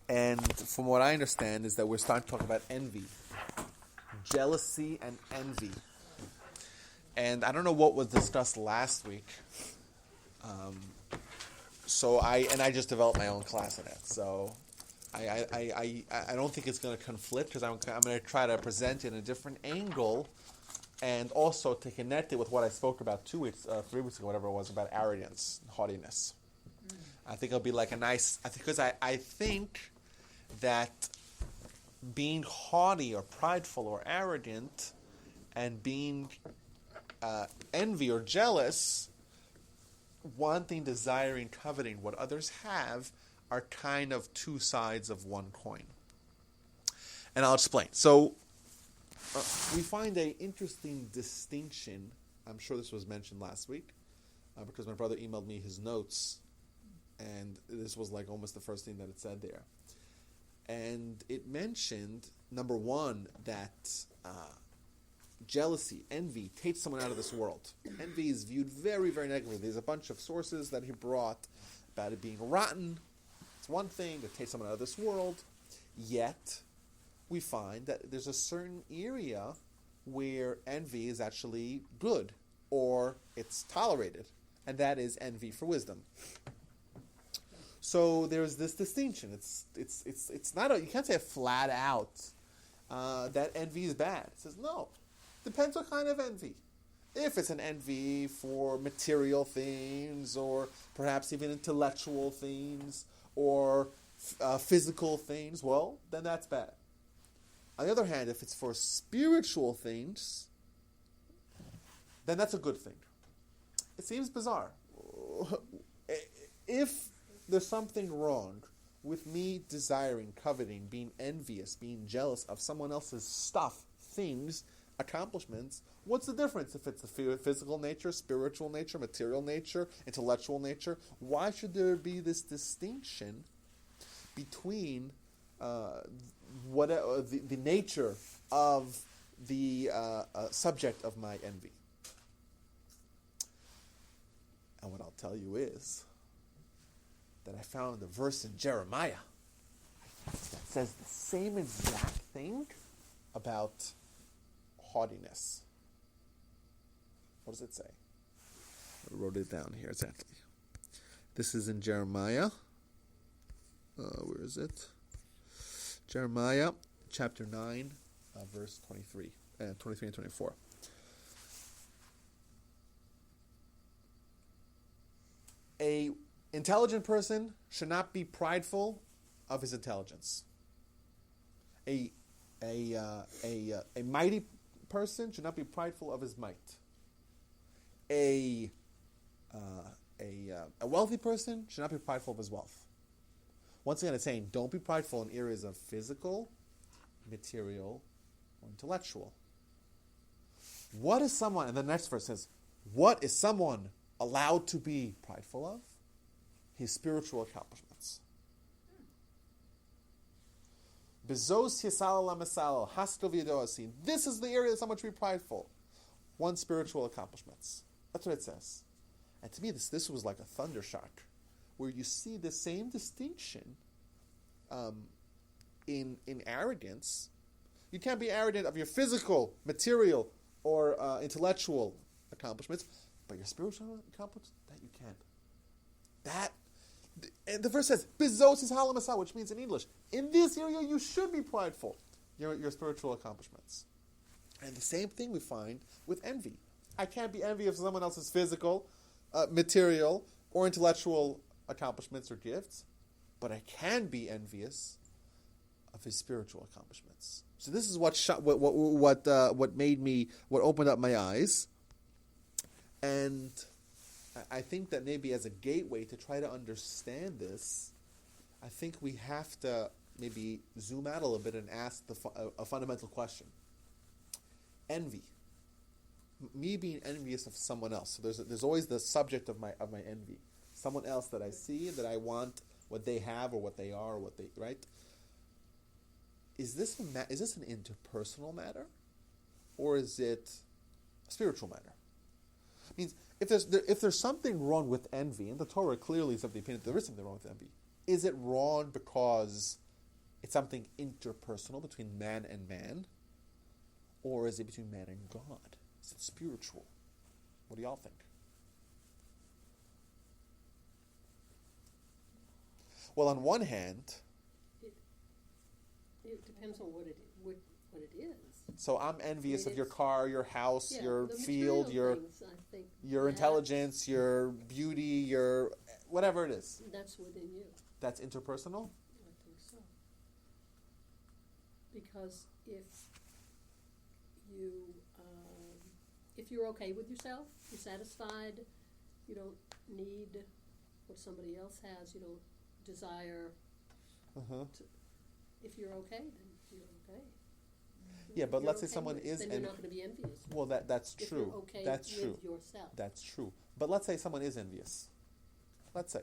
And from what I understand is that we're starting to talk about envy. Jealousy and envy. And I don't know what was discussed last week. So I just developed my own class on that. So I don't think it's going to conflict because I'm going to try to present it in a different angle and also to connect it with what I spoke about 3 weeks ago, whatever it was, about arrogance and haughtiness. I think it'll be like a nice, because I think that being haughty or prideful or arrogant and being envy or jealous, wanting, desiring, coveting what others have are kind of two sides of one coin. And I'll explain. So we find an interesting distinction. I'm sure this was mentioned last week because my brother emailed me his notes, and this was like almost the first thing that it said there. And it mentioned, number one, that jealousy, envy, takes someone out of this world. Envy is viewed very, very negatively. There's a bunch of sources that he brought about it being rotten. It's one thing that takes someone out of this world. Yet, we find that there's a certain area where envy is actually good, or it's tolerated, and that is envy for wisdom. So there's this distinction. It's not you can't say flat out that envy is bad. It says no. Depends what kind of envy. If it's an envy for material things, or perhaps even intellectual things, or physical things, well, then that's bad. On the other hand, if it's for spiritual things, then that's a good thing. It seems bizarre. If there's something wrong with me desiring, coveting, being envious, being jealous of someone else's stuff, things, accomplishments, what's the difference if it's a physical nature, spiritual nature, material nature, intellectual nature? Why should there be this distinction between the nature of the subject of my envy? And what I'll tell you is that I found a verse in Jeremiah that says the same exact thing about haughtiness. What does it say? I wrote it down here exactly. This is in Jeremiah. Where is it? Jeremiah chapter 9, verse 23 and 24. A intelligent person should not be prideful of his intelligence. A mighty person should not be prideful of his might. A wealthy person should not be prideful of his wealth. Once again, it's saying don't be prideful in areas of physical, material, or intellectual. What is someone, and the next verse says, what is someone allowed to be prideful of? His spiritual accomplishments. Bezos yisal lamesal haskell v'yadoasi. This is the area that someone should be prideful. One's spiritual accomplishments. That's what it says. And to me, this was like a thunder shock, where you see the same distinction in arrogance. You can't be arrogant of your physical, material, or intellectual accomplishments, but your spiritual accomplishments, that you can. And the verse says, Bezos is halamasa, which means in English, in this area you should be prideful, your spiritual accomplishments. And the same thing we find with envy. I can't be envious of someone else's physical, material, or intellectual accomplishments or gifts, but I can be envious of his spiritual accomplishments. So this is what opened up my eyes, and I think that maybe as a gateway to try to understand this, I think we have to maybe zoom out a little bit and ask a fundamental question. Envy. Me being envious of someone else. So there's always the subject of my envy. Someone else that I see, that I want what they have or what they are or what they, right? Is this an interpersonal matter, or is it a spiritual matter? It means if there's something wrong with envy, and the Torah clearly is of the opinion that there is something wrong with envy, is it wrong because it's something interpersonal between man and man, or is it between man and God? Is it spiritual? What do y'all think? Well, on one hand, it depends on what it is. So I'm envious of your car, your house, Yeah, your the field, material things, I think, your intelligence, your beauty, your whatever it is. That's within you. That's interpersonal? I think so. Because if you're okay with yourself, you're satisfied, you don't need what somebody else has, you don't desire if you're okay, then you're okay. Yeah, but let's say okay someone is... Then you're not going to be envious. Well, that's true. If you're okay that's with true. yourself. That's true. But let's say someone is envious. Let's say.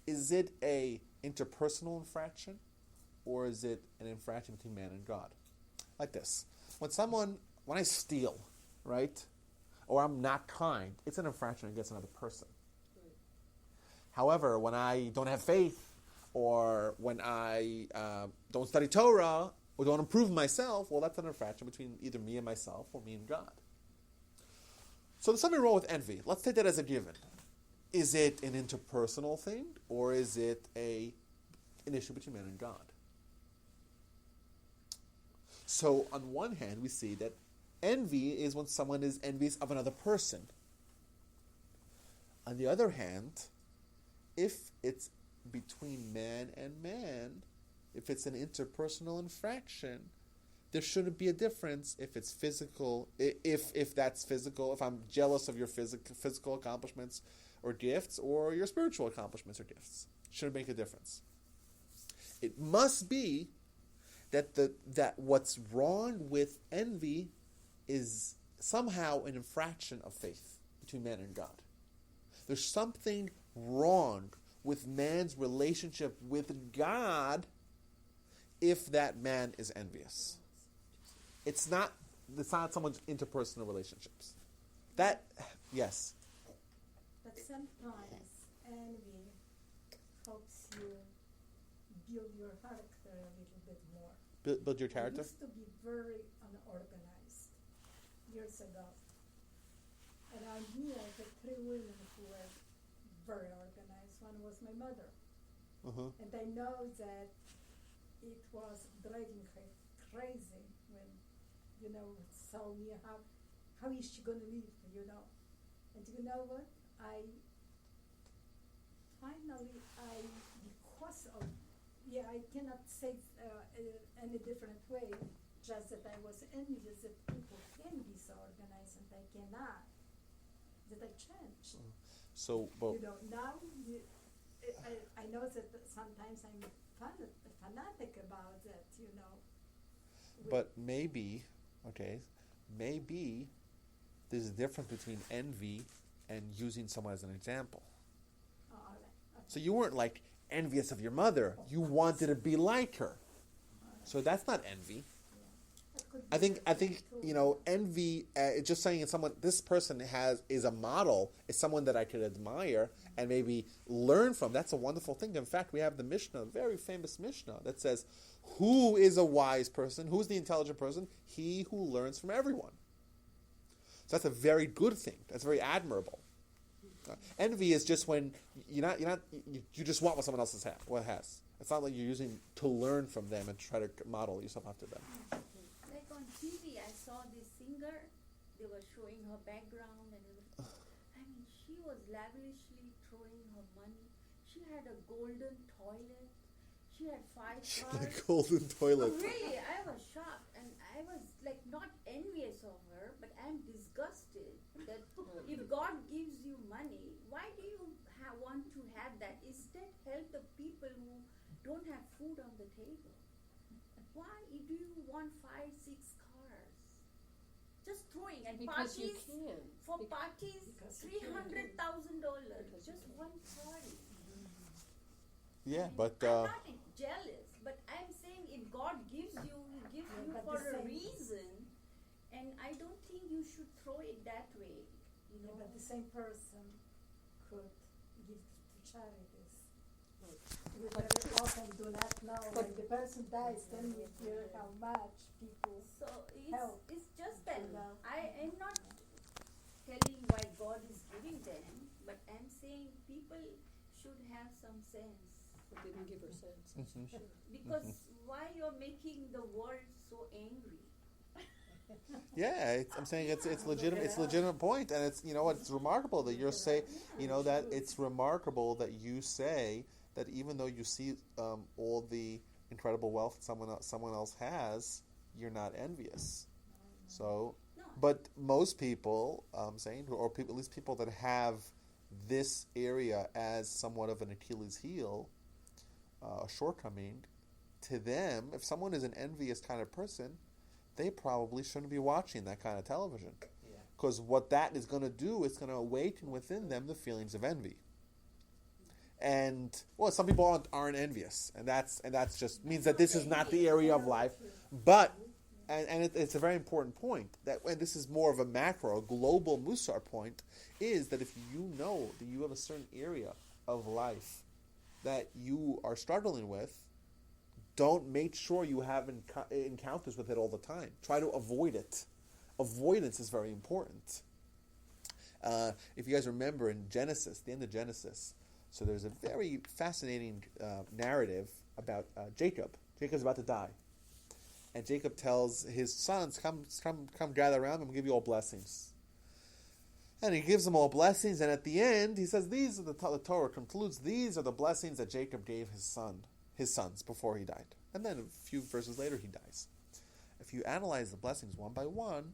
Is it a interpersonal infraction, or is it an infraction between man and God? Like this. When I steal, right, or I'm not kind, it's an infraction against another person. Right. However, when I don't have faith, or when I don't study Torah, or don't improve myself, well, that's an infraction between either me and myself, or me and God. So there's something wrong with envy. Let's take that as a given. Is it an interpersonal thing, or is it an issue between man and God? So on one hand, we see that envy is when someone is envious of another person. On the other hand, if it's between man and man, if it's an interpersonal infraction, there shouldn't be a difference if it's physical, if that's physical, if I'm jealous of your physical accomplishments or gifts, or your spiritual accomplishments or gifts. Shouldn't make a difference. It must be that what's wrong with envy is somehow an infraction of faith between man and God. There's something wrong with man's relationship with God if that man is envious. It's not someone's interpersonal relationships. Yes. But sometimes envy helps you build your character a little bit more. Build your character? I used to be very unorganized years ago. And I knew I had 3 women who were very organized. One was my mother. Uh-huh. And I know that it was driving her crazy when, tell me how is she going to live, And you know what? Because of, I cannot say any different way, just that I was envious that people can be so organized and I cannot, that I changed. So, now I know that sometimes I'm fanatic about that, But maybe there's a difference between envy and using someone as an example. Oh, all right. Okay. So you weren't like envious of your mother. You wanted to be like her. So that's not envy. I think envy. Just saying this person is a model, is someone that I could admire and maybe learn from. That's a wonderful thing. In fact, we have the Mishnah, a very famous Mishnah, that says, "Who is a wise person? Who's the intelligent person? He who learns from everyone." So that's a very good thing. That's very admirable. Envy is just when you just want what someone else has. It's not like you're using to learn from them and try to model yourself after them. Like on TV, I saw this singer. They were showing her background and everything. I mean, she was lavishly throwing her money. She had a golden toilet. She had 5 cars. The golden toilet. Oh, really, I was shocked, and I was like not envious of her, but I'm disgusted that if God gives you money, why do you want to have that? Instead, help the people who don't have food on the table. Why do you want 5, 6 cars? Just throwing and Because parties. you can. For parties, $300,000. Just one party. Yeah, but I'm not jealous, but I'm saying if God gives you, He gives you but for the a same- reason, and I don't think you should throw it that way. But the same person could give to charities. we very often do not know. When the person dies, then we hear how much people So help. it's just that Yeah. I am not telling why God is giving them, but I'm saying people should have some sense. But they didn't give her sense, that's for sure. Because why you're making the world so angry? Yeah, I'm saying it's legitimate. It's a legitimate point, and it's it's remarkable that you're saying that it's remarkable that you say that even though you see all the incredible wealth someone else has, you're not envious. So, No. but most people, saying, or people, at least people that have this area as somewhat of an Achilles heel, a shortcoming, to them, if someone is an envious kind of person, they probably shouldn't be watching that kind of television. Because what that is going to do is going to awaken within them the feelings of envy. And, well, some people aren't envious. And that's just means that this is not the area of life. But, and it's a very important point, that and this is more of a macro, a global Musar point, is that if you know that you have a certain area of life that you are struggling with, don't make sure you have encounters with it all the time. Try to avoid it. Avoidance is very important. If you guys remember in Genesis, the end of Genesis, so there's a very fascinating narrative about Jacob. Jacob's about to die. And Jacob tells his sons, come gather around, and I'll give you all blessings. And he gives them all blessings, and at the end, he says, the Torah concludes, these are the blessings that Jacob gave his sons before he died. And then a few verses later, he dies. If you analyze the blessings one by one,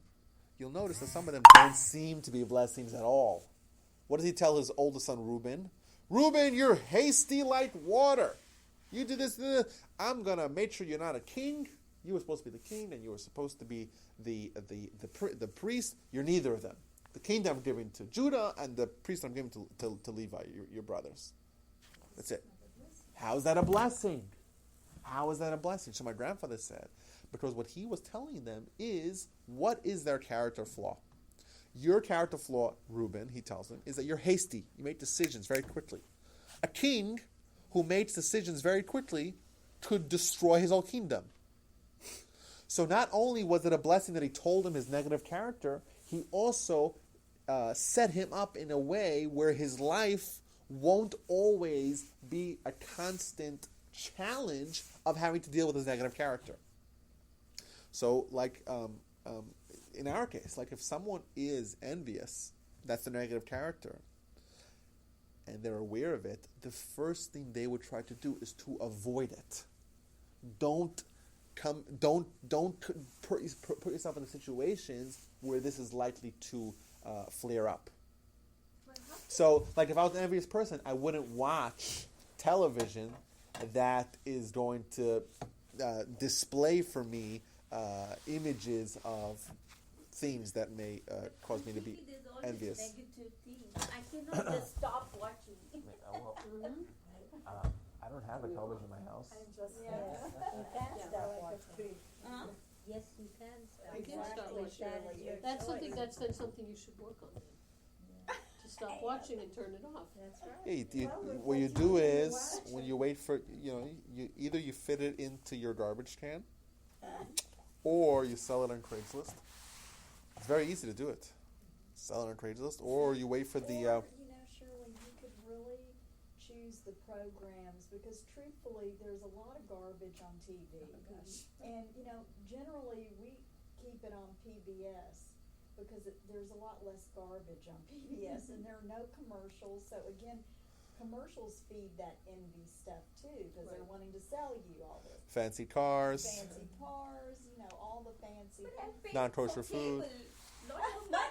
you'll notice that some of them don't seem to be blessings at all. What does he tell his oldest son, Reuben? Reuben, you're hasty like water. You did this. I'm going to make sure you're not a king. You were supposed to be the king, and you were supposed to be the priest. You're neither of them. The kingdom I'm giving to Judah, and the priest I'm giving to Levi, your brothers. That's it. How is that a blessing? How is that a blessing? So my grandfather said, because what he was telling them is, what is their character flaw? Your character flaw, Reuben, he tells them, is that you're hasty. You make decisions very quickly. A king who makes decisions very quickly could destroy his whole kingdom. So not only was it a blessing that he told him his negative character, he also set him up in a way where his life won't always be a constant challenge of having to deal with his negative character. So, like in our case, like if someone is envious, that's the negative character, and they're aware of it, the first thing they would try to do is to avoid it. Don't put yourself in situations where this is likely to flare up. So, like if I was an envious person, I wouldn't watch television that is going to display for me images of things that may cause me to be There's always envious. negative things. I cannot just stop watching. I don't have a television in my house. I'm just Yeah. You can stop watching. Huh? Yes, you can stop. You can stop Exactly, watching. that is your That's something, choice. that's then something you should work on then. To stop watching and turn it off. That's right. Yeah, what you do is when you wait for you either you fit it into your garbage can, or you sell it on Craigslist. It's very easy to do it. Sell it on Craigslist, or you wait for the. Or, Shirley, you could really choose the programs, because truthfully, there's a lot of garbage on TV. And, generally, we keep it on PBS because there's a lot less garbage on PBS, and there are no commercials. So, again, commercials feed that envy stuff, too, because they're Right. wanting to sell you all this Fancy cars. fancy cars, all the fancy But I'm paying Non-kosher for food. cable. Lot of money.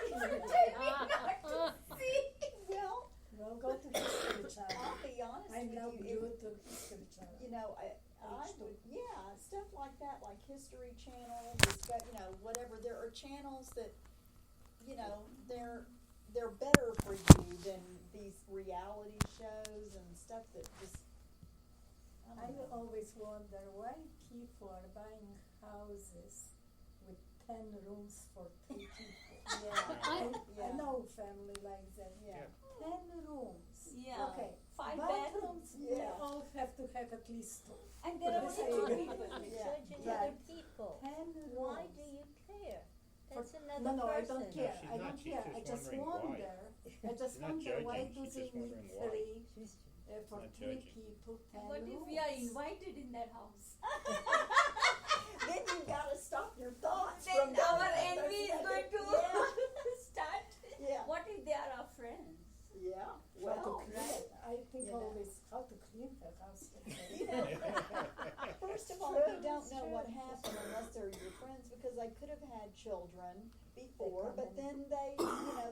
You're telling me not to see. Well, Well, go to History Channel. I'll be honest I'm now with you. glued to History Channel. I H2. would, stuff like that, like History Channel, whatever. There are channels that, they're better for you than these reality shows and stuff that just. I I don't know. always wonder why people are buying houses with 10 rooms for 3 people. Yeah. I know family like that. Yeah. 10 rooms. Yeah. Okay, 5 bathrooms, bedrooms. we Yeah. all have to have at least two. And there are Yes, only I two agree. people. Yeah. Judging Right. other people. 10 Why rooms. do you care? That's another No, I person. don't care. she's I not. don't She's care. just I just wondering why. wonder. I just She's not wonder why judging, do she's they just need wondering why. three She's- for not 3 judging. people, 10 What rooms? if we are invited in that house? Then you gotta stop your thoughts. Then from our going there. envy is going to start. Yeah. What if they are our friends? Yeah, How to well, clean. I think you know. always how to clean the house. you know, first of all, you don't know what happened unless they're your friends, because I could have had children before, but then they,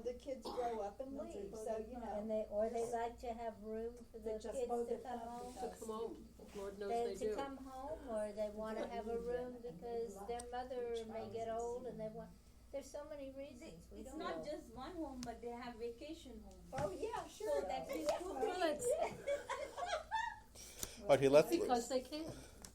the kids grow up and leave, so, And they like to have room for the They just kids bought to it come up home. To because- come home, Lord knows They they to do. come home, or they want to have a room because their mother may get old and they want. There's so many reasons. We It's don't not know. just one home, but they have vacation home. oh, yeah, So sure. that is two Well, things. Okay, let's. Because they can.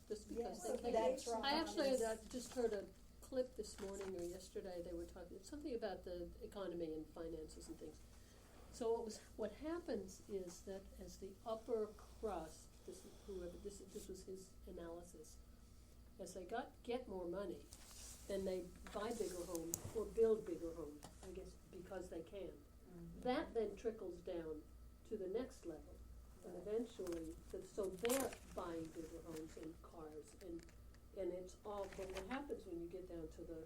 Just because Yes, they can. That's right. I actually just heard a clip this morning or yesterday. They were talking something about the economy and finances and things. So what happens is that as the upper crust, this was his analysis, as they get more money, then they buy bigger homes or build bigger homes, I guess, because they can. That then trickles down to the next level, and eventually, so they're buying bigger homes and cars, and it's all. But what happens when you get down to the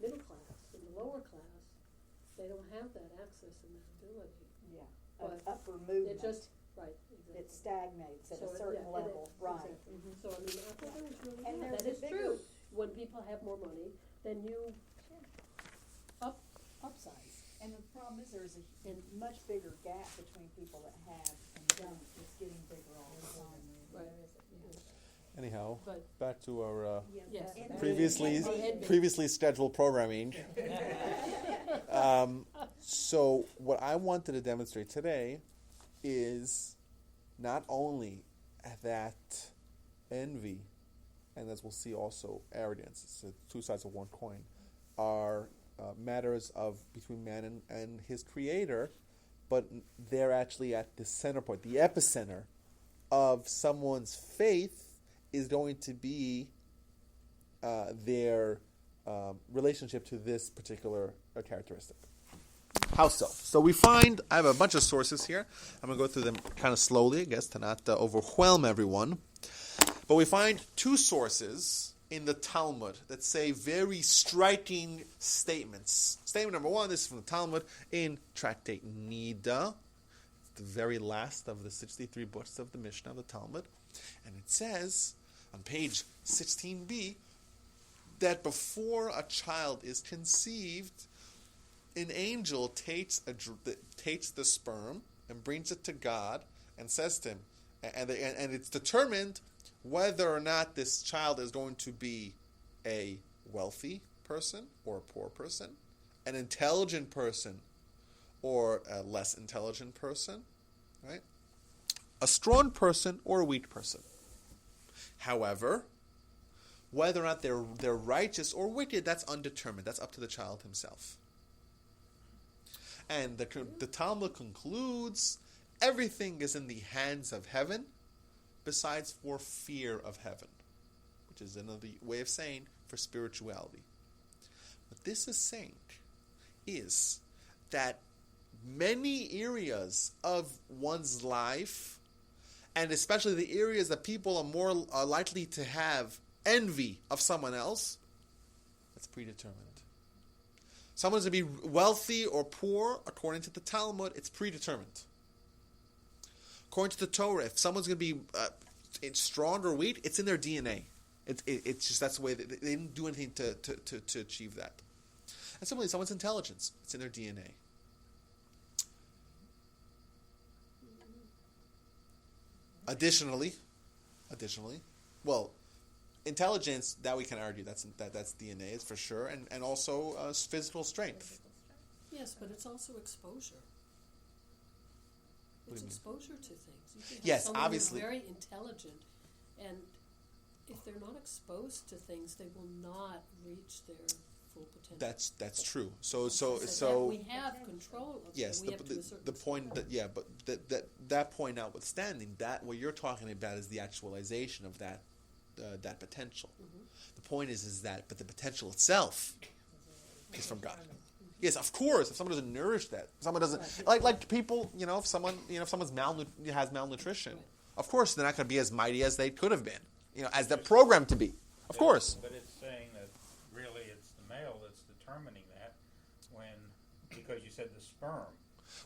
middle class and the lower class, they don't have that access and that ability. Yeah, But upper It movement. just right. Exactly. It stagnates at So a certain yeah, level, right. Exactly. So I mean, I thought that was really And good. there's That a is bigger- true. When people have more money, then you upsize. And the problem is there's a And- much bigger gap between people that have and don't. It's getting bigger all the time. Right. Anyhow, But back to our yes, And- previously scheduled programming. So what I wanted to demonstrate today is not only that envy, and as we'll see also arrogance, it's the two sides of one coin, are matters of between man and his creator, but they're actually at the center point, the epicenter of someone's faith is going to be their relationship to this particular characteristic. How so? So we find, I have a bunch of sources here. I'm going to go through them kind of slowly, I guess, to not overwhelm everyone. But we find two sources in the Talmud that say very striking statements. Statement number one, this is from the Talmud in Tractate Nida, the very last of the 63 books of the Mishnah of the Talmud. And it says on page 16b that before a child is conceived, an angel takes the sperm and brings it to God and says to him, and it's determined whether or not this child is going to be a wealthy person or a poor person, an intelligent person or a less intelligent person, right? A strong person or a weak person. However, whether or not they're righteous or wicked, that's undetermined. That's up to the child himself. And the Talmud concludes, everything is in the hands of heaven, besides for fear of heaven, which is another way of saying for spirituality. What this is saying is that many areas of one's life, and especially the areas that people are likely to have envy of someone else, that's predetermined. Someone's going to be wealthy or poor, according to the Talmud, it's predetermined. According to the Torah, if someone's going to be strong or weak, it's in their DNA. It's just that's the way they didn't do anything to achieve that. And similarly, someone's intelligence, it's in their DNA. Additionally, well, intelligence, that we can argue that's DNA, it's for sure, and also physical strength. yes, but it's also exposure. What It's do you mean? exposure to things. You can have Yes, someone obviously. who's very intelligent, and if they're not exposed to things, they will not reach their full potential. That's true. So that we have control of. yes, we have to a certain the point that but that point notwithstanding, that what you're talking about is the actualization of that potential. Mm-hmm. The point is that but the potential itself is from God. Yes, of course. If someone doesn't nourish that, someone doesn't like people. If someone's has malnutrition, Right. of course they're not going to be as mighty as they could have been. As they're programmed to be. Of course. But it's saying that really it's the male that's determining that because you said the sperm.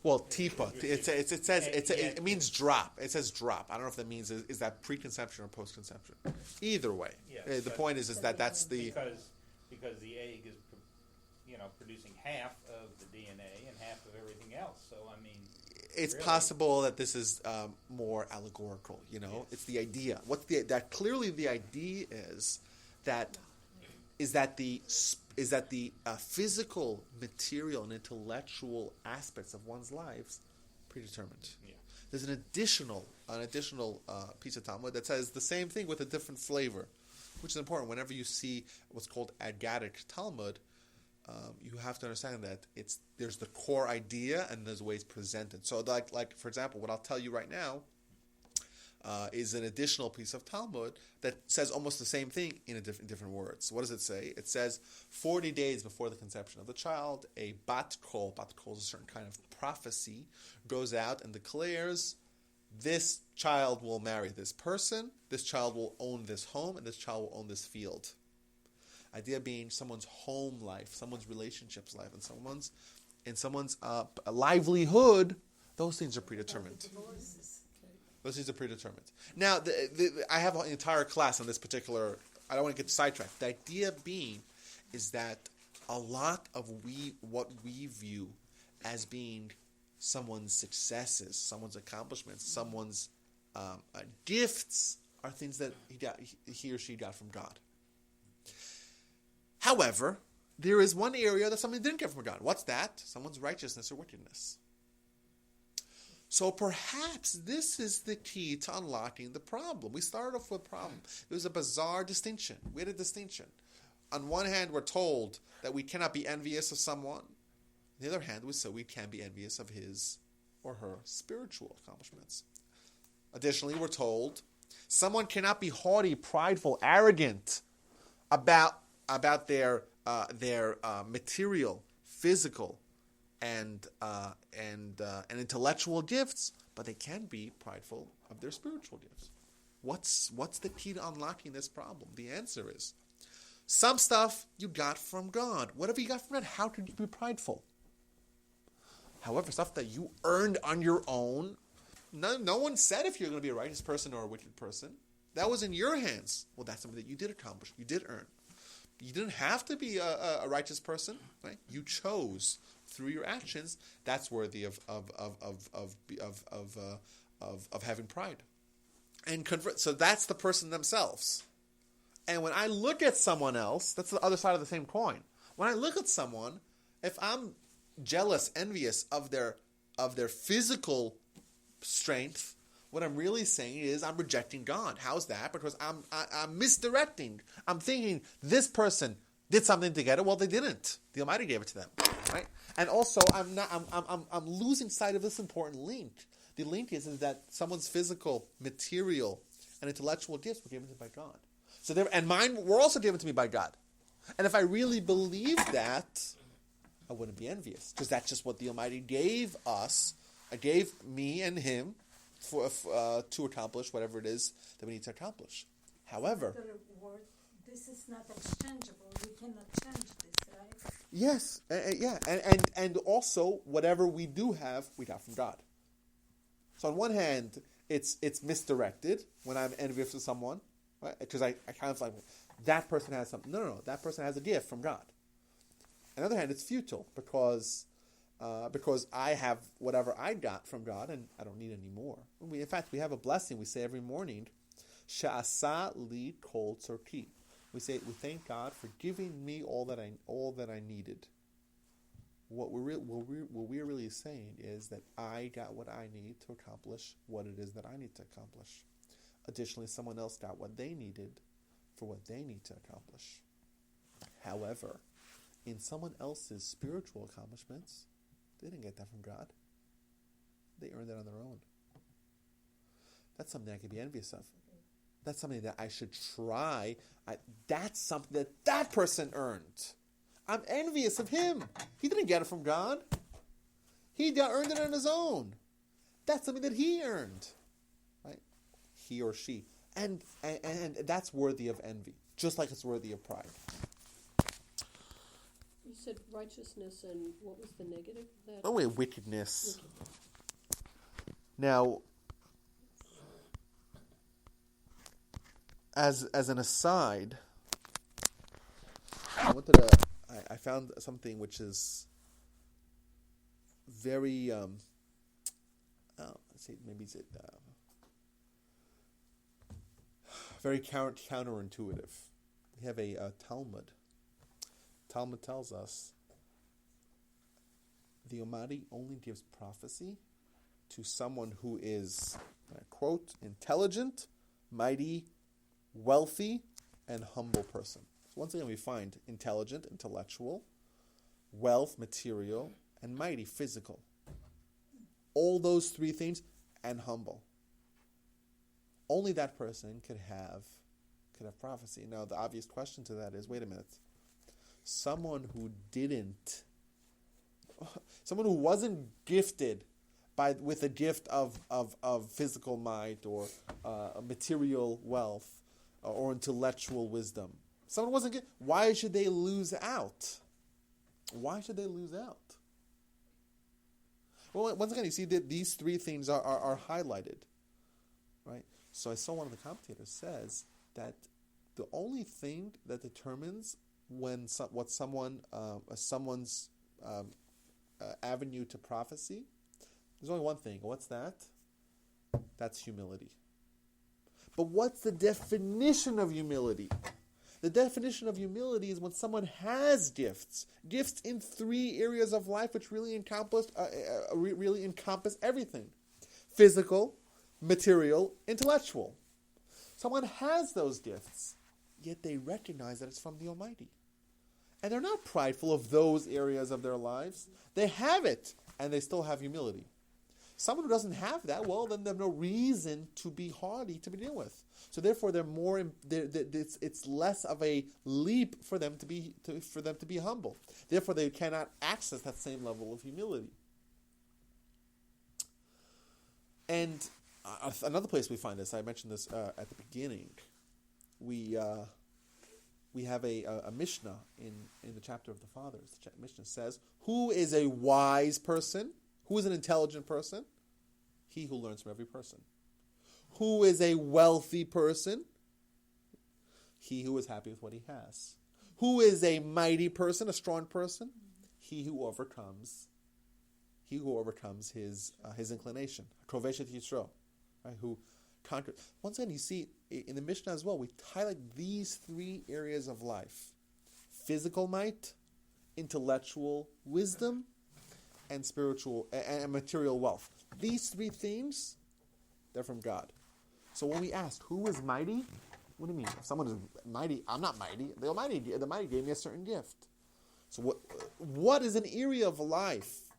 Well, tipa. It means drop. It says drop. I don't know if that means is that preconception or postconception. Either way, Yes, the point is that that's the because the egg is producing half of the DNA and half of everything else. So I mean, it's really possible that this is more allegorical. It's the idea. That clearly the idea is that the physical, material, and intellectual aspects of one's lives predetermined. Yeah. There's an additional piece of Talmud that says the same thing with a different flavor, which is important. Whenever you see what's called Agadic Talmud, you have to understand that there's the core idea and there's ways presented. So, like for example, what I'll tell you right now is an additional piece of Talmud that says almost the same thing in different words. What does it say? It says 40 days before the conception of the child, a bat kol is a certain kind of prophecy, goes out and declares, this child will marry this person, this child will own this home, and this child will own this field. Idea being someone's home life, someone's relationships life, and someone's livelihood. Those things are predetermined. Those things are predetermined. Now, I have an entire class on this particular. I don't want to get sidetracked. The idea being is that a lot of what we view as being someone's successes, someone's accomplishments, someone's gifts are things that he or she got from God. However, there is one area that somebody didn't get from God. What's that? Someone's righteousness or wickedness. So perhaps this is the key to unlocking the problem. We started off with a problem. It was a bizarre distinction. We had a distinction. On one hand, we're told that we cannot be envious of someone. On the other hand, we can be envious of his or her spiritual accomplishments. Additionally, we're told someone cannot be haughty, prideful, arrogant about their material, physical, and intellectual gifts, but they can be prideful of their spiritual gifts. What's the key to unlocking this problem? The answer is some stuff you got from God. Whatever you got from God, how could you be prideful? However, stuff that you earned on your own, no one said if you're going to be a righteous person or a wicked person. That was in your hands. Well, that's something that you did accomplish. You did earn. You didn't have to be a righteous person, right? You chose through your actions. That's worthy of having pride, and convert. So that's the person themselves. And when I look at someone else, that's the other side of the same coin. When I look at someone, if I'm jealous, envious of their physical strength, what I'm really saying is I'm rejecting God. How's that? Because I'm misdirecting. I'm thinking this person did something to get it. Well, they didn't. The Almighty gave it to them, right? And also, I'm losing sight of this important link. The link is that someone's physical, material, and intellectual gifts were given to me by God. So and mine were also given to me by God. And if I really believed that, I wouldn't be envious, because that's just what the Almighty gave us. Gave me and him to accomplish whatever it is that we need to accomplish. However, this is not exchangeable. We cannot change this, right? Yes, and also whatever we do have, we got from God. So on one hand, it's misdirected when I'm envious of someone, right? Because I kind of like that person has something. No, that person has a gift from God. On the other hand, it's futile because I have whatever I got from God and I don't need any more. In fact, we have a blessing. We say every morning, Sha'asa li kol tzorki. We thank God for giving me all that I needed. What we're really saying is that I got what I need to accomplish what it is that I need to accomplish. Additionally, someone else got what they needed for what they need to accomplish. However, in someone else's spiritual accomplishments, they didn't get that from God. They earned it on their own. That's something I could be envious of. That's something that I should try. That's something that person earned. I'm envious of him. He didn't get it from God. He earned it on his own. That's something that he earned, right? He or she, and that's worthy of envy, just like it's worthy of pride. You said righteousness, and what was the negative of that? Oh wait, wickedness. Wickedness. Now, as an aside, I found something which is very let's see, maybe it's very counterintuitive. We have a Talmud. Talmud tells us the Almighty only gives prophecy to someone who is, I quote, intelligent, mighty, wealthy, and humble person. So once again we find intelligent, intellectual, wealth, material, and mighty, physical. All those three things, and humble. Only that person could have prophecy. Now the obvious question to that is, wait a minute. Someone who wasn't gifted with a gift of physical might or material wealth or intellectual wisdom. Someone wasn't gifted. Why should they lose out? Why should they lose out? Well, once again, you see that these three things are highlighted, right? So I saw one of the commentators says that the only thing that determines someone's avenue to prophecy, there's only one thing. What's that? That's humility. But what's the definition of humility? The definition of humility is when someone has gifts in three areas of life which really encompass everything: physical, material, intellectual. Someone has those gifts, yet they recognize that it's from the Almighty. And they're not prideful of those areas of their lives. They have it, and they still have humility. Someone who doesn't have that, well, then they have no reason to be haughty to begin with. So therefore, it's less of a leap for them to be humble. Therefore, they cannot access that same level of humility. And another place we find this, I mentioned this at the beginning. We have a Mishnah in the chapter of the Fathers. The Mishnah says, "Who is a wise person? Who is an intelligent person? He who learns from every person. Who is a wealthy person? He who is happy with what he has. Who is a mighty person, a strong person? He who overcomes his inclination. Prohibited yitro, right? Who conquers. Once again, you see in the Mishnah as well, we highlight these three areas of life: physical might, intellectual wisdom, and spiritual and material wealth. These three themes, they're from God. So when we ask, who is mighty? What do you mean? If someone is mighty, I'm not mighty. The Almighty gave me a certain gift. So what is an area of life?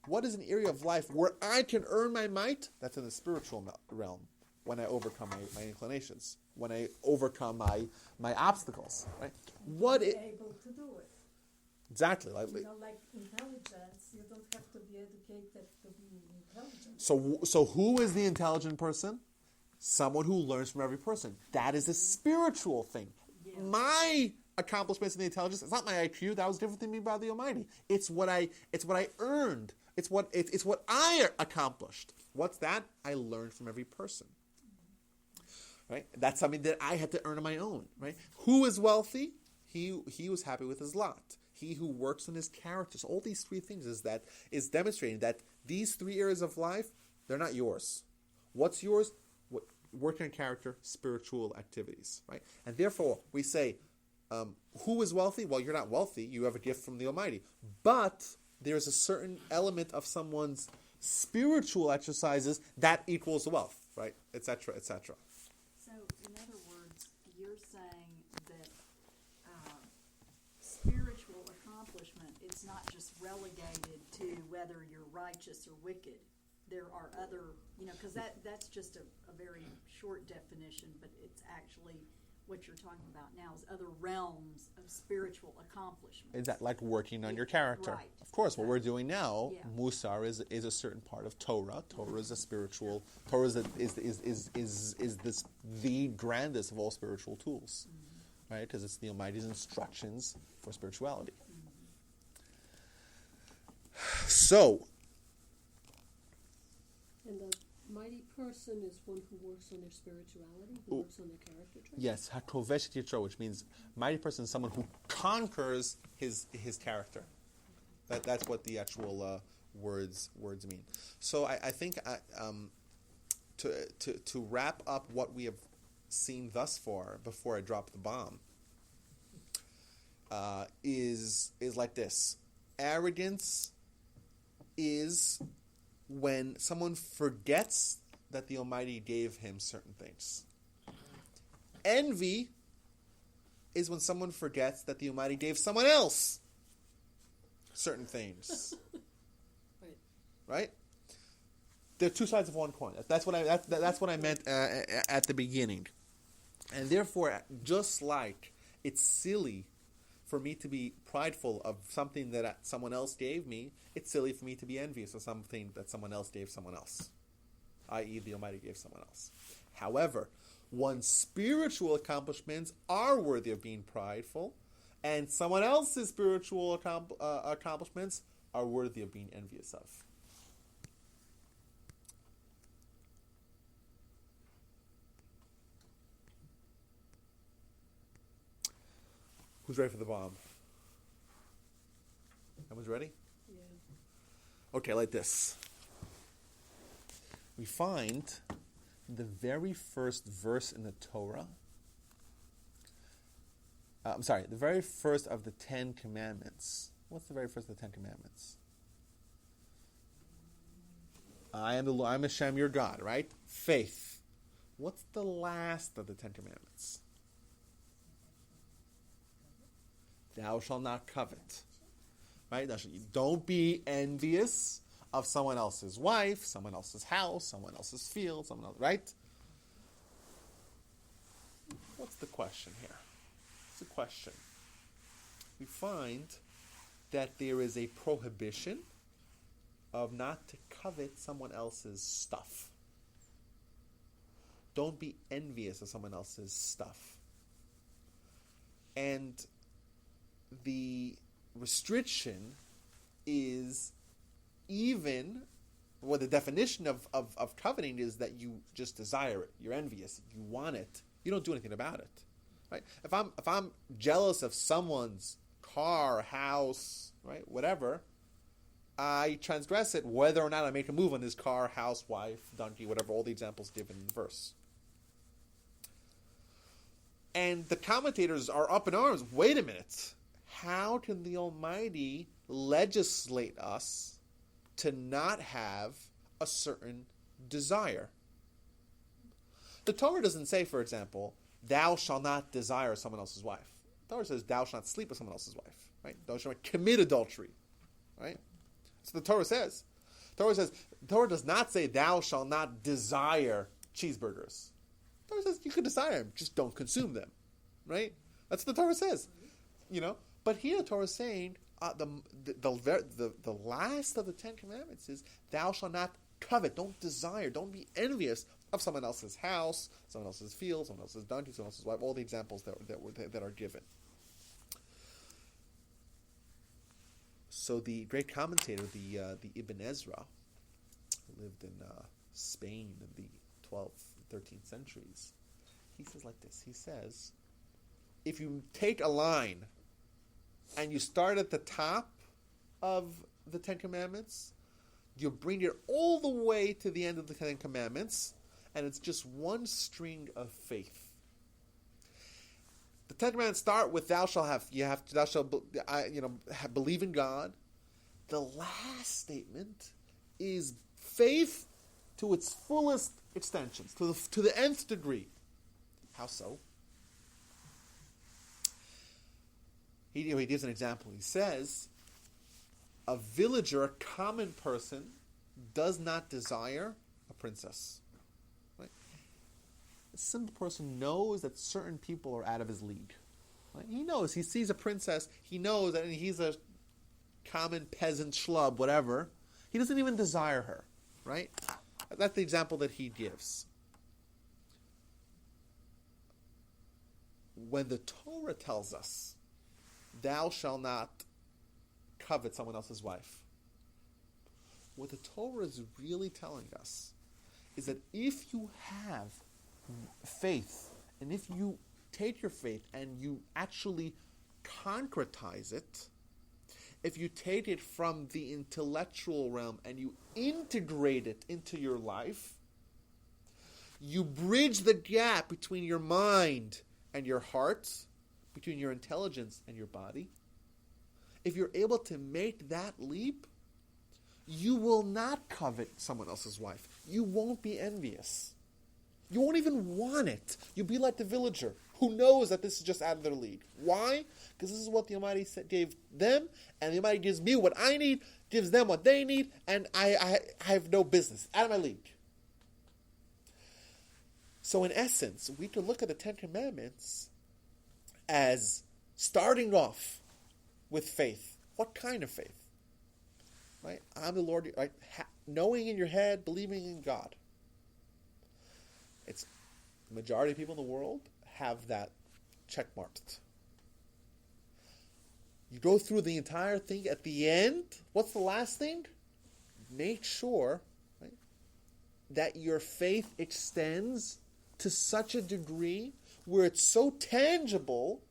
What is an area of life where I can earn my might? That's in the spiritual realm. When I overcome my inclinations, when I overcome my obstacles, right? Able to do it. Exactly. Like intelligence, you don't have to be educated to be intelligent. So who is the intelligent person? Someone who learns from every person. That is a spiritual thing. Yeah. My accomplishments in the intelligence, it's not my IQ. That was given to me by the Almighty. It's what I earned. It's what I accomplished. What's that? I learned from every person. Right? That's something that I had to earn on my own. Right? Who is wealthy? He was happy with his lot. He who works on his character. So all these three things is demonstrating that these three areas of life, they're not yours. What's yours? Working on character, spiritual activities. Right? And therefore, we say, who is wealthy? Well, you're not wealthy. You have a gift from the Almighty. But there's a certain element of someone's spiritual exercises that equals wealth. Right? Etc., etc. So, in other words, you're saying that spiritual accomplishment. It's not just relegated to whether you're righteous or wicked. There are other, because that's just a very short definition, but it's actually what you're talking about now is other realms of spiritual accomplishment. Is that like working on your character? Right. Of course, what we're doing now, Yeah. Musar is a certain part of Torah. Torah is a spiritual. Torah is this the grandest of all spiritual tools, right? Because it's the Almighty's instructions for spirituality. So, And the mighty person is one who works on their spirituality, who works on their character traits. yes, hakoveshet yitro, which means mighty person is someone who conquers his character. That's what the actual words mean. So I think to wrap up what we have seen thus far, before I drop the bomb, is like this: arrogance is when someone forgets that the Almighty gave him certain things. Envy is when someone forgets that the Almighty gave someone else certain things. Right? They're two sides of one coin. That's what I meant at the beginning. And therefore, just like it's silly for me to be prideful of something that someone else gave me, it's silly for me to be envious of something that someone else gave someone else, i.e. the Almighty gave someone else. However, one's spiritual accomplishments are worthy of being prideful, and someone else's spiritual accomplishments are worthy of being envious of. Who's ready for the bomb? Everyone's ready? Yeah. Okay, like this. We find the very first verse in the Torah. The very first of the 10 Commandments. What's the very first of the 10 Commandments? I'm Hashem, your God, right? Faith. What's the last of the 10 Commandments? Thou shalt not covet. Right? Don't be envious of someone else's wife, someone else's house, someone else's field, someone else, right? What's the question here? What's the question? We find that there is a prohibition of not to covet someone else's stuff. Don't be envious of someone else's stuff. And the restriction is even, well, the definition of coveting is that you just desire it. You're envious. You want it. You don't do anything about it. Right? If I'm jealous of someone's car, house, right, whatever, I transgress it whether or not I make a move on his car, house, wife, donkey, whatever, all the examples given in the verse. And the commentators are up in arms. Wait a minute. How can the Almighty legislate us to not have a certain desire? The Torah doesn't say, for example, thou shalt not desire someone else's wife. The Torah says, thou shalt not sleep with someone else's wife. Right? Thou shalt not commit adultery. Right? So the Torah says. The Torah does not say, thou shalt not desire cheeseburgers. The Torah says you can desire them, just don't consume them. Right? That's what the Torah says. You know? But here the Torah is saying, the last of the 10 Commandments is, thou shalt not covet, don't desire, don't be envious of someone else's house, someone else's field, someone else's donkey, someone else's wife, all the examples that are given. So the great commentator, the Ibn Ezra, who lived in Spain in the 12th, 13th centuries, he says like this. He says, if you take a line and you start at the top of the 10 Commandments, you bring it all the way to the end of the 10 Commandments, and it's just one string of faith. The 10 Commandments start with thou shalt believe in God. The last statement is faith to its fullest extensions, to the nth degree. How so? he gives an example. He says, a villager, a common person, does not desire a princess. Right? A simple person knows that certain people are out of his league. Right? He knows. He sees a princess. He knows that he's a common peasant schlub, whatever. He doesn't even desire her. Right? That's the example that he gives. When the Torah tells us, thou shalt not covet someone else's wife, what the Torah is really telling us is that if you have faith, and if you take your faith and you actually concretize it, if you take it from the intellectual realm and you integrate it into your life, you bridge the gap between your mind and your heart, between your intelligence and your body. If you're able to make that leap, you will not covet someone else's wife. You won't be envious. You won't even want it. You'll be like the villager who knows that this is just out of their league. Why? Because this is what the Almighty gave them, and the Almighty gives me what I need, gives them what they need, and I have no business. Out of my league. So in essence, we can look at the Ten Commandments as starting off with faith. What kind of faith? Right? I'm the Lord, right? Knowing in your head, believing in God. It's the majority of people in the world have that checkmarked. You go through the entire thing. At the end, what's the last thing? Make sure, right, that your faith extends to such a degree where it's so tangible,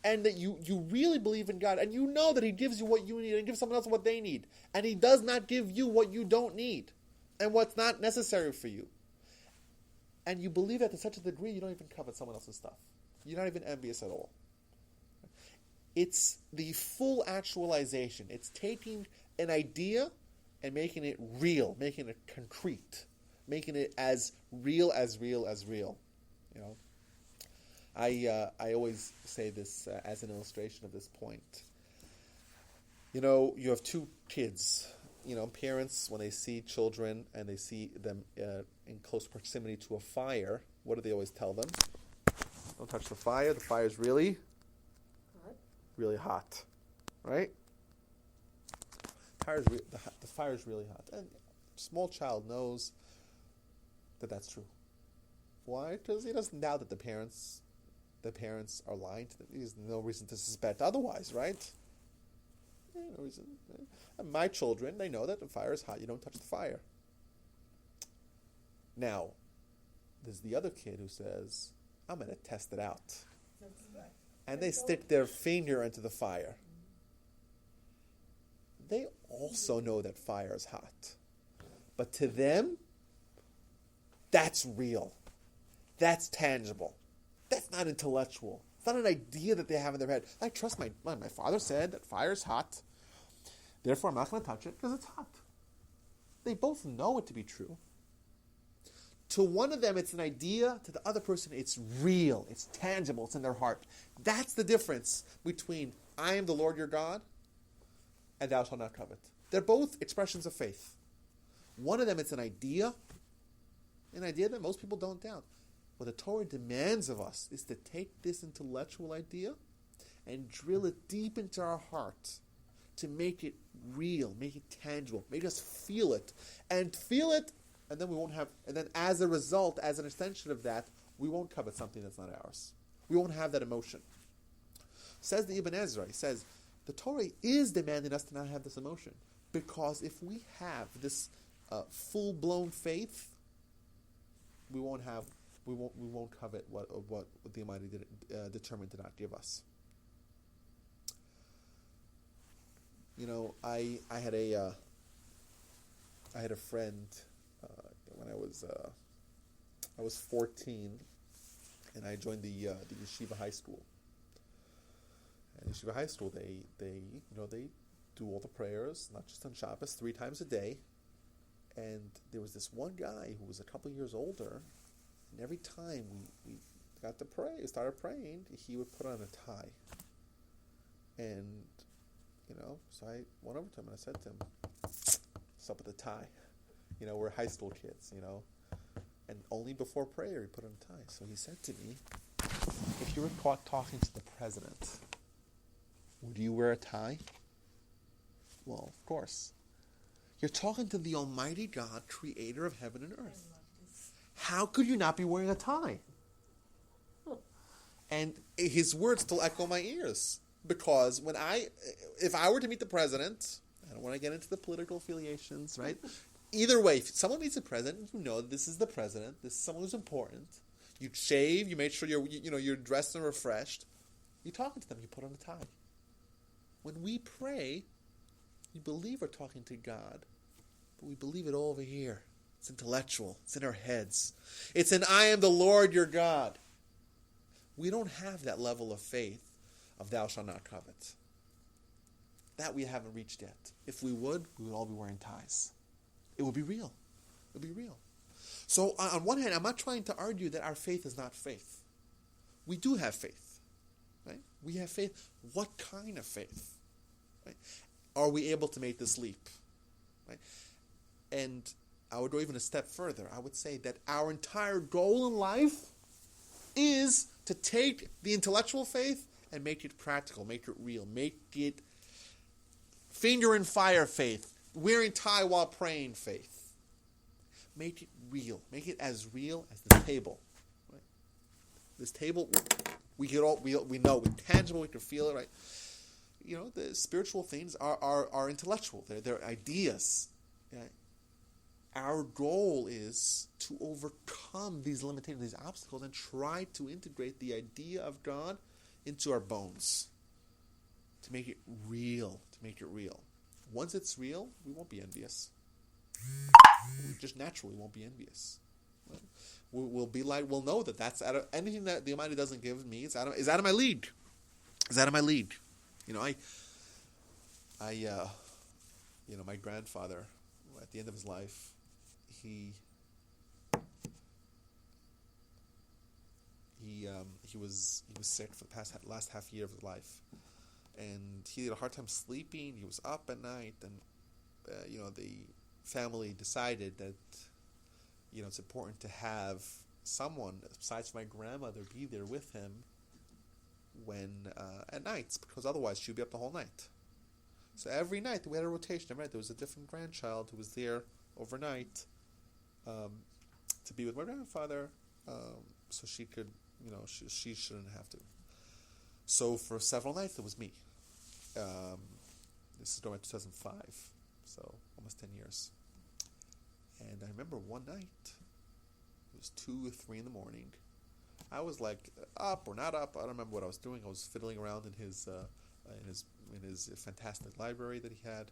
and that you really believe in God, and you know that He gives you what you need and gives someone else what they need. And He does not give you what you don't need and what's not necessary for you. And you believe that to such a degree you don't even covet someone else's stuff. You're not even envious at all. It's the full actualization. It's taking an idea and making it real, making it concrete, making it as real as real as real. You know, I always say this as an illustration of this point. You know, you have two kids. You know, parents, when they see children and they see them in close proximity to a fire, what do they always tell them? Don't touch the fire. The fire's really hot, right? The fire's really hot. And a small child knows that that's true. Why? Because he doesn't doubt that the parents are lying to them. There's no reason to suspect otherwise, right? No reason. And my children, they know that the fire is hot. You don't touch the fire. Now, there's the other kid who says, I'm going to test it out. And they stick their finger into the fire. They also know that fire is hot. But to them, that's real. That's tangible. That's not intellectual. It's not an idea that they have in their head. I trust my father said that fire is hot. Therefore, I'm not going to touch it because it's hot. They both know it to be true. To one of them, it's an idea. To the other person, it's real. It's tangible. It's in their heart. That's the difference between I am the Lord your God and thou shalt not covet. They're both expressions of faith. One of them, it's an idea that most people don't doubt. What the Torah demands of us is to take this intellectual idea and drill it deep into our heart to make it real, make it tangible, make us feel it. And then we won't have, and then as a result, as an extension of that, we won't covet something that's not ours. We won't have that emotion. Says the Ibn Ezra, he says, the Torah is demanding us to not have this emotion, because if we have this full-blown faith, we won't covet what the Almighty determined to not give us. You know, I had a friend when I was 14, and I joined the yeshiva high school. And yeshiva high school, they do all the prayers, not just on Shabbos, 3 times a day. And there was this one guy who was a couple years older, and every time we got to pray, started praying, he would put on a tie. And, so I went over to him and I said to him, what's up with the tie? We're high school kids, And only before prayer he put on a tie. So he said to me, if you were caught talking to the president, would you wear a tie? Well, of course. You're talking to the Almighty God, creator of heaven and earth. How could you not be wearing a tie? And his words still echo my ears. Because if I were to meet the president, I don't want to get into the political affiliations, right? Either way, if someone meets the president, this is the president. This is someone who's important. You shave, you make sure you're dressed and refreshed. You're talking to them, you put on a tie. When we pray, we believe we're talking to God, but we believe it all over here. It's intellectual. It's in our heads. It's an I am the Lord your God. We don't have that level of faith of thou shalt not covet. That we haven't reached yet. If we would all be wearing ties. It would be real. It would be real. So on one hand, I'm not trying to argue that our faith is not faith. We do have faith. Right? We have faith. What kind of faith? Right? Are we able to make this leap? Right? And I would go even a step further. I would say that our entire goal in life is to take the intellectual faith and make it practical, make it real, make it finger and fire faith, wearing tie while praying faith. Make it real. Make it as real as this table. Right? This table, we know, we're tangible, we can feel it, right? The spiritual things are intellectual. They're ideas. Right? Our goal is to overcome these limitations, these obstacles, and try to integrate the idea of God into our bones. To make it real. Once it's real, we won't be envious. We just naturally won't be envious. Right? We'll know that that's out of anything that the Almighty doesn't give me is out of my league. Is out of my league. My grandfather, at the end of his life, he was sick for the last half year of his life, and he had a hard time sleeping. He was up at night, and the family decided that it's important to have someone besides my grandmother be there with him when at nights, because otherwise she'd be up the whole night. So every night we had a rotation. Every night there was a different grandchild who was there overnight to be with my grandfather, so she could, she shouldn't have to. So for several nights it was me. This is going to 2005, so almost 10 years. And I remember one night, it was 2 or 3 in the morning. I was like up or not up. I don't remember what I was doing. I was fiddling around in his fantastic library that he had.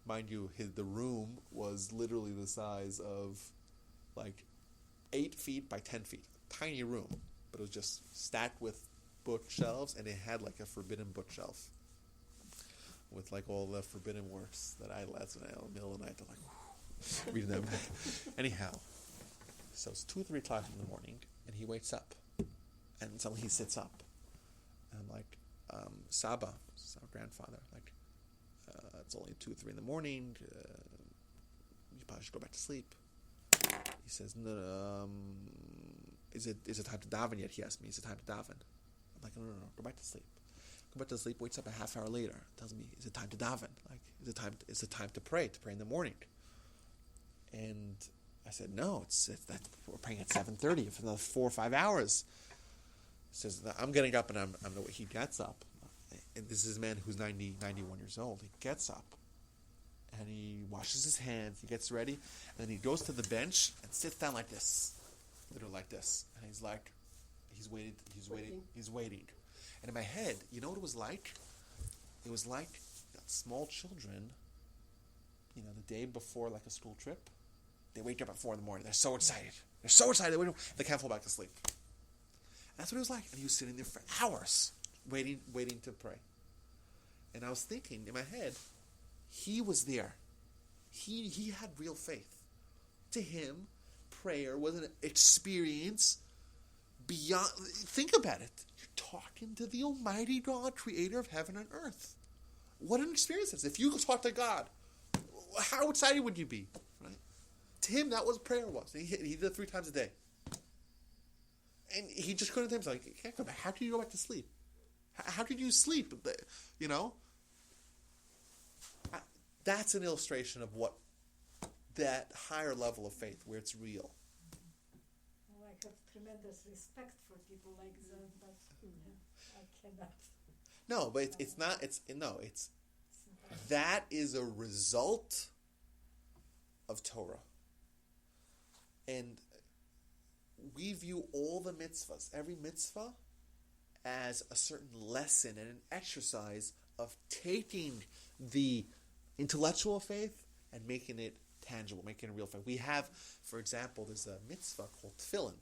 Mind you, the room was literally the size of like 8 feet by 10 feet. Tiny room, but it was just stacked with bookshelves, and it had like a forbidden bookshelf with like all the forbidden works that I left in the middle of the night. I'm like, reading them. Anyhow, so it's 2 or 3 o'clock in the morning, and he wakes up, and suddenly he sits up, and I'm like, Saba, this is our grandfather, like, it's only 2 or 3 in the morning, you probably should go back to sleep. He says, no, is it time to daven yet? He asked me, is it time to daven? I'm like, no, go back to sleep. Go back to sleep, wakes up a half hour later, tells me, is it time to daven? Like, is it time to pray in the morning? And I said, no, we're praying at 7:30 for another 4 or 5 hours. He says, I'm getting up, and he gets up. And this is a man who's 91 years old. He gets up, and he washes his hands, he gets ready, and then he goes to the bench and sits down like this, literally like this. And he's like, he's waiting. And in my head, you know what it was like? It was like small children, the day before like a school trip. They wake up at 4 in the morning. They're so excited. They can't fall back to sleep. That's what it was like. And he was sitting there for hours, waiting to pray. And I was thinking in my head, he was there. He had real faith. To him, prayer was an experience beyond. Think about it. You're talking talking to the Almighty God, creator of heaven and earth. What an experience is. If you talk to God, how excited would you be? Right? To him, that was prayer was. He did it 3 times a day. And he just couldn't think, like, you can't go back. How can you go back to sleep? How could you sleep? You know? That's an illustration of what that higher level of faith, where it's real. Well, I have tremendous respect for people like that, but I cannot. No, but it's not. That is a result of Torah, and we view all the mitzvahs, every mitzvah, as a certain lesson and an exercise of taking the intellectual faith and making it tangible, making it real faith. We have, for example, there's a mitzvah called tefillin.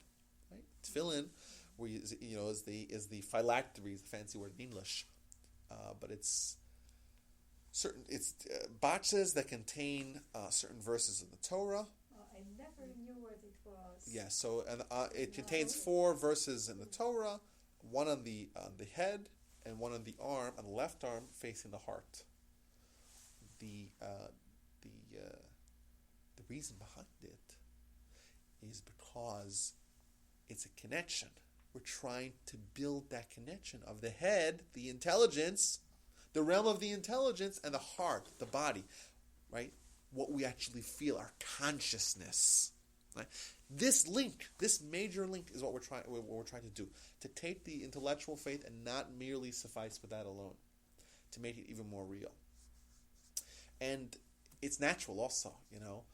Right? Tefillin, where is the phylactery, is the fancy word in English, but it's boxes that contain certain verses of the Torah. I never knew what it was. Yeah, so it contains 4 verses in the Torah, one on the head and one on the arm, on the left arm facing the heart. The reason behind it is because it's a connection. We're trying to build that connection of the head, the intelligence, the realm of the intelligence, and the heart, the body, right? What we actually feel, our consciousness. Right? This link, this major link, is what we're trying to do. To take the intellectual faith and not merely suffice with that alone. To make it even more real. And it's natural also, you know.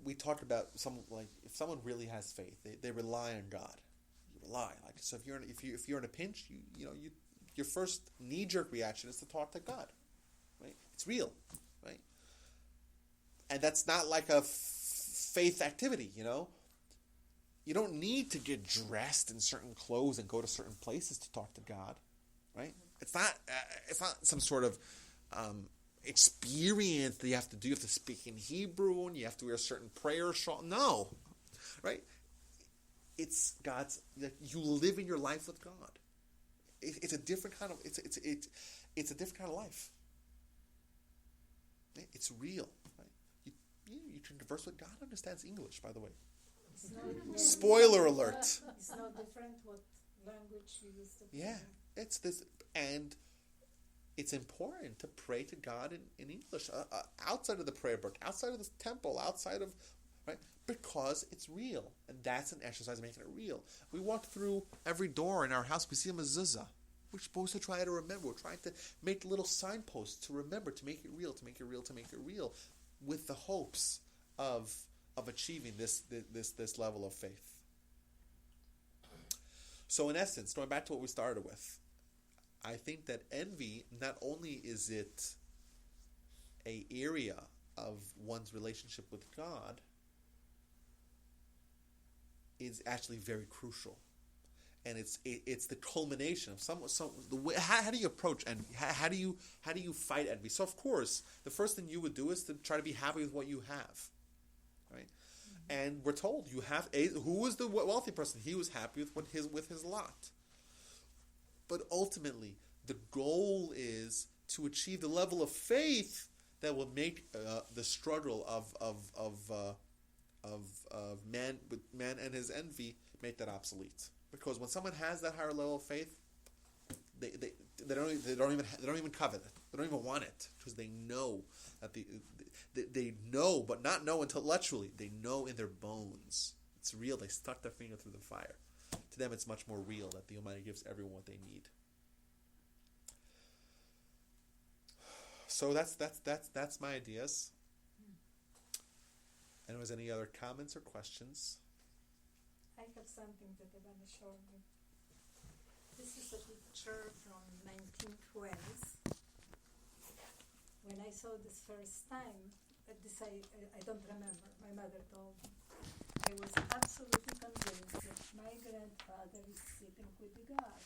We talked about if someone really has faith, they rely on God. You rely, so if you're in a pinch, your first knee-jerk reaction is to talk to God, right? It's real, right? And that's not like a faith activity, you know. You don't need to get dressed in certain clothes and go to certain places to talk to God, right? It's not some sort of experience that you have to do. You have to speak in Hebrew and you have to wear a certain prayer shawl. No, right? It's God's. You live in your life with God. It's a different kind of. It's a different kind of life. It's real. Right? You can converse with God. Understands English, by the way. Spoiler alert. It's no different what language you used to. Yeah, it's this, and it's important to pray to God in English, outside of the prayer book, outside of the temple, outside of, right? Because it's real, and that's an exercise of making it real. We walk through every door in our house, we see a mezuzah. We're supposed to try to remember. We're trying to make little signposts to remember, to make it real, to make it real, to make it real, with the hopes of achieving this level of faith. So in essence, going back to what we started with, I think that envy, not only is it an area of one's relationship with God, is actually very crucial. And it's the culmination of the way. How do you approach envy? How do you fight envy? So of course, the first thing you would do is to try to be happy with what you have, right? Mm-hmm. And we're told you have. Who was the wealthy person? He was happy with his lot. But ultimately, the goal is to achieve the level of faith that will make the struggle of man and his envy, make that obsolete. Because when someone has that higher level of faith, they don't even covet it. They don't even want it, because they know that they know, but not know intellectually. They know in their bones. It's real. They stuck their finger through the fire. To them, it's much more real that the Almighty gives everyone what they need. So that's my ideas. Anyone, any other comments or questions? I have something that I want to show you. This is a picture from 1920s. When I saw this first time, I don't remember. My mother told me. I was absolutely convinced that my grandfather is sitting with God.